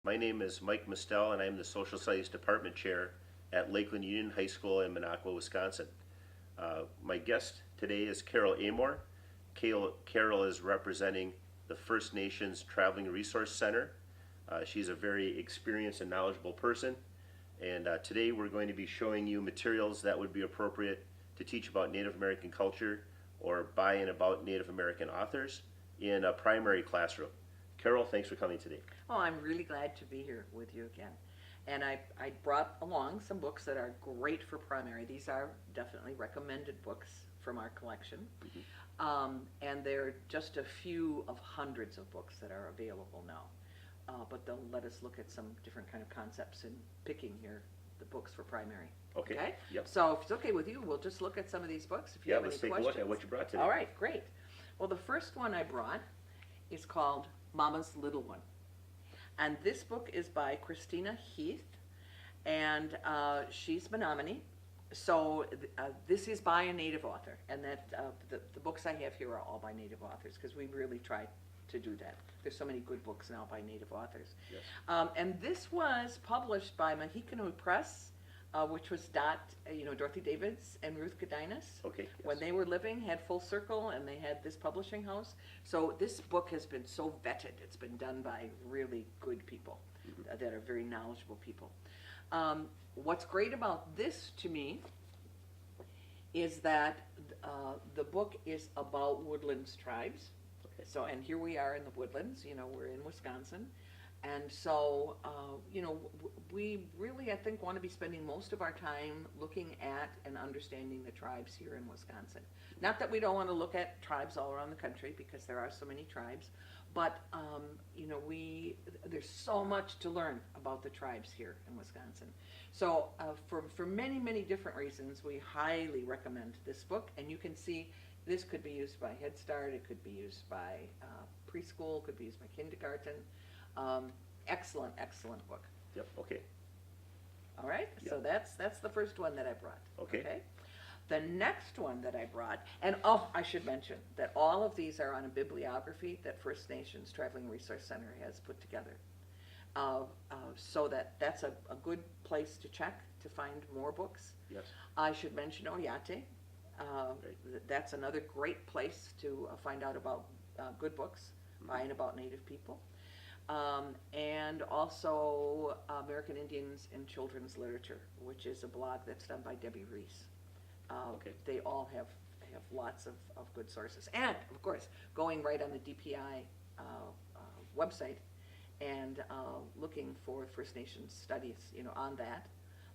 My name is Mike Mistel, and I'm the Social Studies Department Chair at Lakeland Union High School in Minocqua, Wisconsin. My guest today is Carol Amour. Carol is representing the First Nations Traveling Resource Center. She's a very experienced and knowledgeable person, and today we're going to be showing you materials that would be appropriate to teach about Native American culture or by and about Native American authors in a primary classroom. Carol, thanks for coming today. Oh, I'm really glad to be here with you again. And I brought along some books that are great for primary. These are definitely recommended books from our collection. And they're just a few of hundreds of books that are available now. But they'll let us look at some different kind of concepts in picking here the books for primary. Okay. Yep. So if it's okay with you, we'll just look at some of these books if you have any questions. Let's take a look at what you brought today. All right, great. Well, the first one I brought is called Mama's Little One. And this book is by Christina Heath, and she's Menominee. So this is by a Native author, and that the books I have here are all by Native authors because we really try to do that. There's so many good books now by Native authors. Yes. And this was published by Mahikanu Press, which was Dorothy Davids and Ruth Godinez. Okay. Yes. When they were living, had Full Circle, and they had this publishing house. So this book has been so vetted. It's been done by really good people that are very knowledgeable people. What's great about this to me is that the book is about woodlands tribes. Okay. So, and here we are in the woodlands, we're in Wisconsin. And so, we really, I think, want to be spending most of our time looking at and understanding the tribes here in Wisconsin. Not that we don't want to look at tribes all around the country, because there are so many tribes, but, there's so much to learn about the tribes here in Wisconsin. So, for many, many different reasons, we highly recommend this book. And you can see this could be used by Head Start, it could be used by preschool, could be used by kindergarten. Excellent book. Yep. Okay. All right. Yep. So that's the first one that I brought. Okay. The next one that I brought, and I should mention that all of these are on a bibliography that First Nations Traveling Resource Center has put together. So that's a good place to check to find more books. Yes. I should mention Oyate. That's another great place to find out about good books by and about Native people. And also American Indians in Children's Literature, which is a blog that's done by Debbie Reese. Okay. They all have lots of good sources. And, of course, going right on the DPI website and looking for First Nations studies, on that,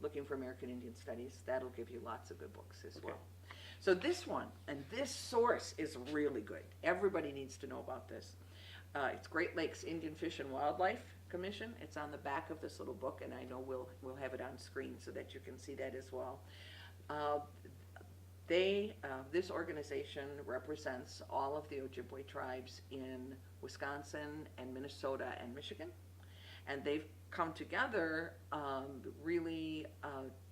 looking for American Indian studies, that'll give you lots of good books as well. So this one, and this source is really good. Everybody needs to know about this. It's Great Lakes Indian Fish and Wildlife Commission. It's on the back of this little book, and I know we'll have it on screen so that you can see that as well. This organization represents all of the Ojibwe tribes in Wisconsin and Minnesota and Michigan, and they've come together really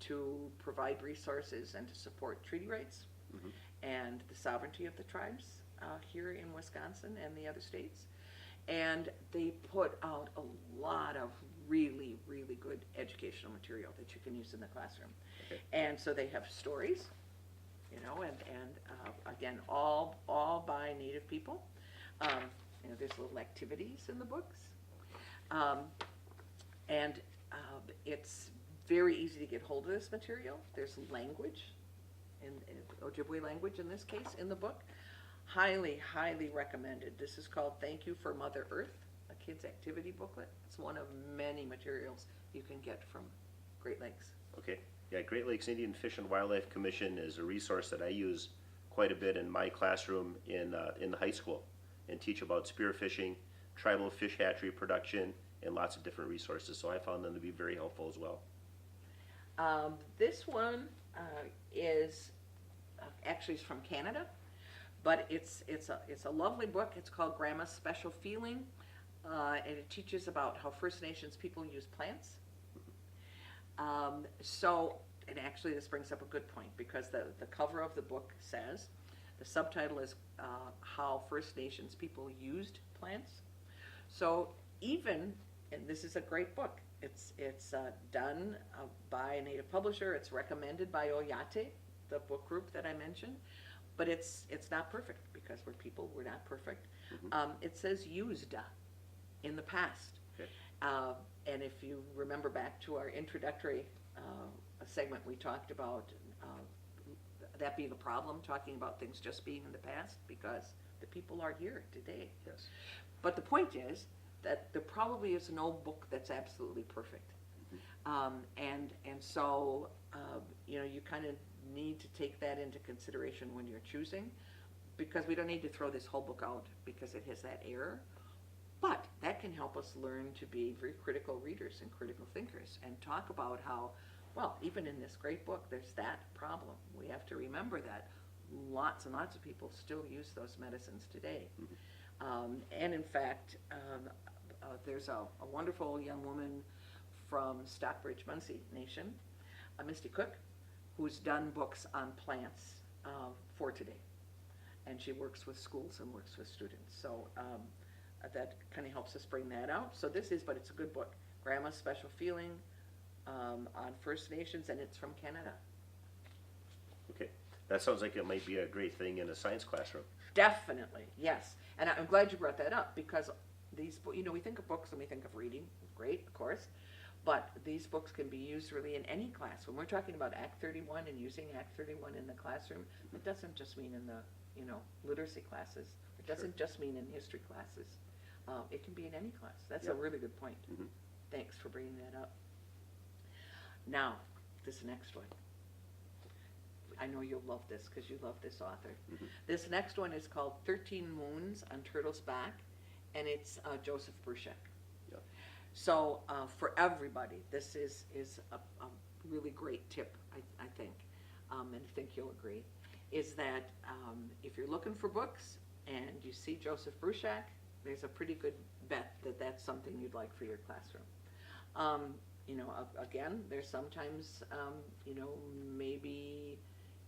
to provide resources and to support treaty rights and the sovereignty of the tribes here in Wisconsin and the other states. And they put out a lot of really, really good educational material that you can use in the classroom. Okay. And so they have stories, and again, all by Native people. There's little activities in the books. And it's very easy to get hold of this material. There's language, in Ojibwe language in this case, in the book. Highly, highly recommended. This is called Thank You for Mother Earth, a kid's activity booklet. It's one of many materials you can get from Great Lakes. Okay. Yeah, Great Lakes Indian Fish and Wildlife Commission is a resource that I use quite a bit in my classroom in the high school, and teach about spearfishing, tribal fish hatchery production, and lots of different resources. So I found them to be very helpful as well. This one is actually from Canada. But it's a lovely book. It's called Grandma's Special Feeling, and it teaches about how First Nations people use plants. And actually this brings up a good point, because the cover of the book says, the subtitle is how First Nations people used plants. So even and this is a great book. It's done by a Native publisher. It's recommended by Oyate, the book group that I mentioned, but it's not perfect because we're people. We're not perfect. It says used in the past. Okay. And if you remember back to our introductory segment, we talked about that being a problem, talking about things just being in the past because the people are here today. Yes. But the point is that there probably is no book that's absolutely perfect. And so, you know, you kind of need to take that into consideration when you're choosing, because we don't need to throw this whole book out because it has that error. But that can help us learn to be very critical readers and critical thinkers and talk about how, well, even in this great book, there's that problem. We have to remember that lots and lots of people still use those medicines today. And in fact, there's a wonderful young woman from Stockbridge, Munsee Nation, Misty Cook, who's done books on plants for today. And she works with schools and works with students. So that kind of helps us bring that out. So this is, but it's a good book, Grandma's Special Feeling on First Nations, and it's from Canada. Okay. That sounds like it might be a great thing in a science classroom. Definitely, yes. And I'm glad you brought that up because these, you know, we think of books and we think of reading, great, of course, but these books can be used really in any class. When we're talking about Act 31 and using Act 31 in the classroom, it doesn't just mean in the, you know, literacy classes. It doesn't just mean in history classes. It can be in any class. That's a really good point. Thanks for bringing that up. Now, this next one. I know you'll love this because you love this author. This next one is called 13 Moons on Turtle's Back, and it's Joseph Bruchac. So for everybody, this is a really great tip, I think, and I think you'll agree, is that if you're looking for books and you see Joseph Bruchac, there's a pretty good bet that that's something you'd like for your classroom. You know, again, there's sometimes, you know, maybe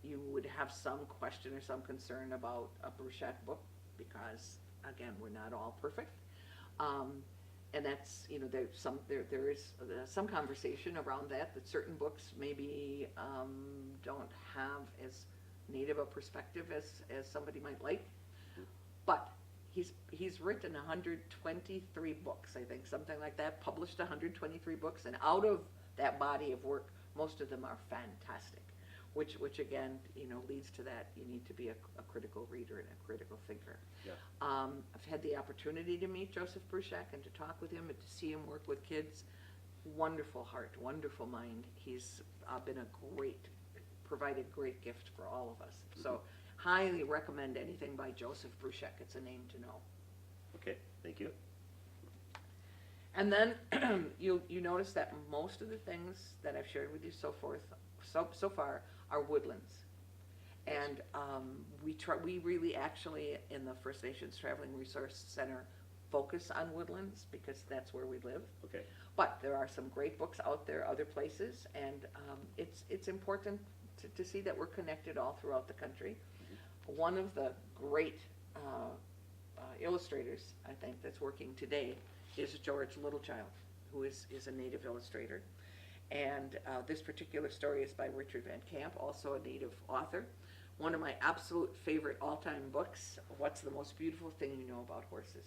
you would have some question or some concern about a Bruchac book because, again, we're not all perfect. And that's, you know, there is some conversation around that certain books maybe don't have as native a perspective as somebody might like. But he's written 123 books, I think, something like that, published 123 books, and out of that body of work, most of them are fantastic, which again, you know, leads to that you need to be a critical reader and a critical thinker. I've had the opportunity to meet Joseph Bruchac and to talk with him and to see him work with kids. Wonderful heart, wonderful mind. He's provided great gift for all of us. So highly recommend anything by Joseph Bruchac. It's a name to know. Okay, thank you. And then you notice that most of the things that I've shared with you so far are woodlands. And we really actually in the First Nations Traveling Resource Center focus on woodlands because that's where we live. Okay. But there are some great books out there other places, and it's important to see that we're connected all throughout the country. One of the great illustrators, I think, that's working today is George Littlechild, who is a native illustrator. And this particular story is by Richard Van Camp, also a native author. One of my absolute favorite all-time books, What's the Most Beautiful Thing You Know About Horses?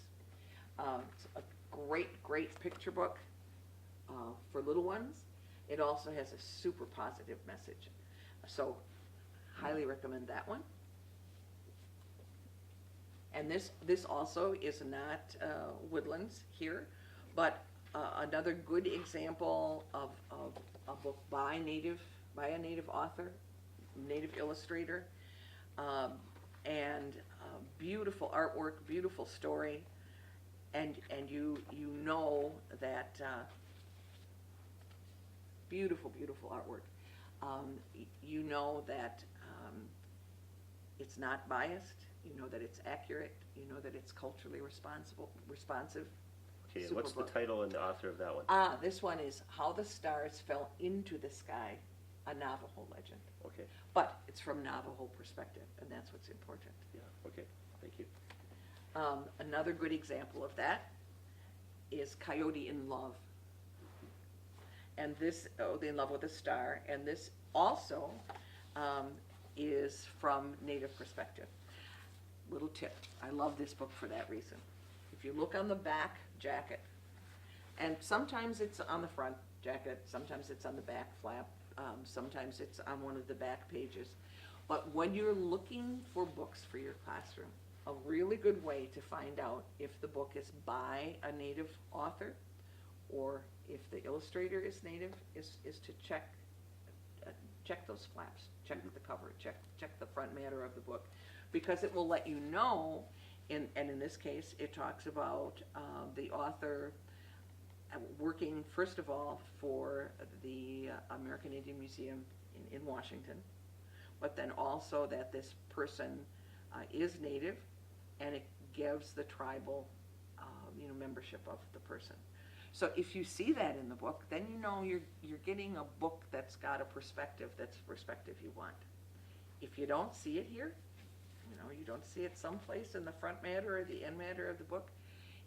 It's a great picture book for little ones. It also has a super positive message. So highly recommend that one. And this also is not woodlands here, but another good example of a book by a native author, native illustrator, and beautiful artwork, beautiful story, and you know that beautiful artwork. You know that it's not biased. You know that it's accurate. You know that it's culturally responsive. Okay, and Super what's book. the title and the author of that one? This one is How the Stars Fell into the Sky, a Navajo Legend. Okay. But it's from Navajo perspective, and that's what's important. Yeah, okay, thank you. Another good example of that is Coyote in Love. And this, oh, In Love with a Star, and this also is from Native perspective. Little tip, I love this book for that reason. If you look on the back jacket, and sometimes it's on the front jacket, sometimes it's on the back flap, sometimes it's on one of the back pages. But when you're looking for books for your classroom, a really good way to find out if the book is by a Native author or if the illustrator is Native is to check those flaps, check the cover, check the front matter of the book, because it will let you know, and in this case, it talks about the author working, first of all, for the American Indian Museum in Washington, but then also that this person is Native, and it gives the tribal membership of the person. So if you see that in the book, then you know you're getting a book that's got a perspective that's the perspective you want. If you don't see it here, you don't see it someplace in the front matter or the end matter of the book,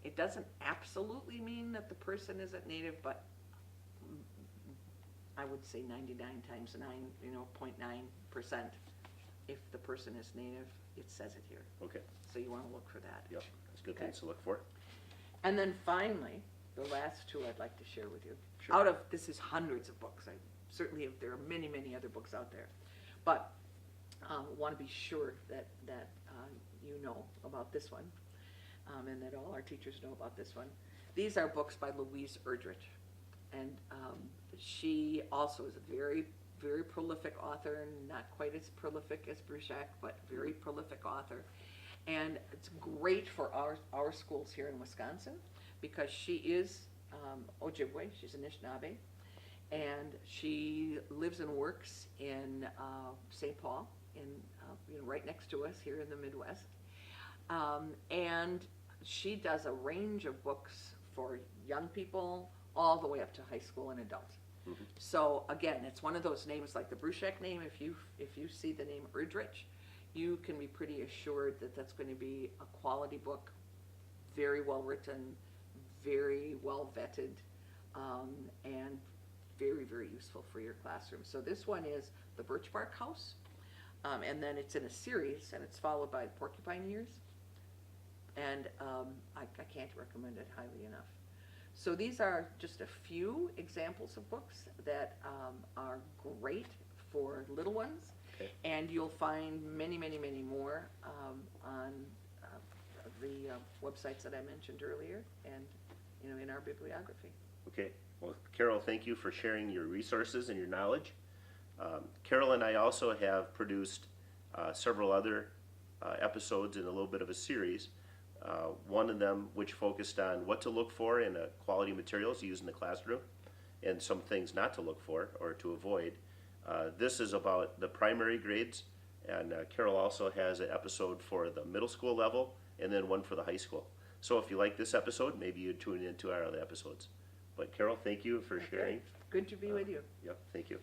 it doesn't absolutely mean that the person isn't Native, but I would say 99 times 9, 0.9%, if the person is Native, it says it here. Okay. So you want to look for that. Yep, that's good Okay. things to look for. And then finally, the last two I'd like to share with you. Sure. This is hundreds of books. There are many, many other books out there. But want to be sure that you know about this one, and that all our teachers know about this one. These are books by Louise Erdrich. And she also is a very, very prolific author, not quite as prolific as Bruchac, but very prolific author. And it's great for our schools here in Wisconsin, because she is Ojibwe, she's Anishinaabe, and she lives and works in St. Paul, right next to us here in the Midwest. And she does a range of books for young people all the way up to high school and adult. Mm-hmm. So again, it's one of those names like the Bruchac name. If you see the name Erdrich, you can be pretty assured that that's going to be a quality book, very well written, very well vetted, and very, very useful for your classroom. So this one is The Birch Bark House, and then it's in a series, and it's followed by Porcupine Years, and I can't recommend it highly enough. So these are just a few examples of books that are great for little ones. Okay. And you'll find many, many, many more on the websites that I mentioned earlier, and in our bibliography. Okay. Well, Carol, thank you for sharing your resources and your knowledge. Carol and I also have produced several other episodes in a little bit of a series. One of them which focused on what to look for in quality materials used in the classroom, and some things not to look for or to avoid. This is about the primary grades, and Carol also has an episode for the middle school level, and then one for the high school. So if you like this episode, maybe you tune into our other episodes. But Carol, thank you for sharing. Good to be with you. Yep, thank you.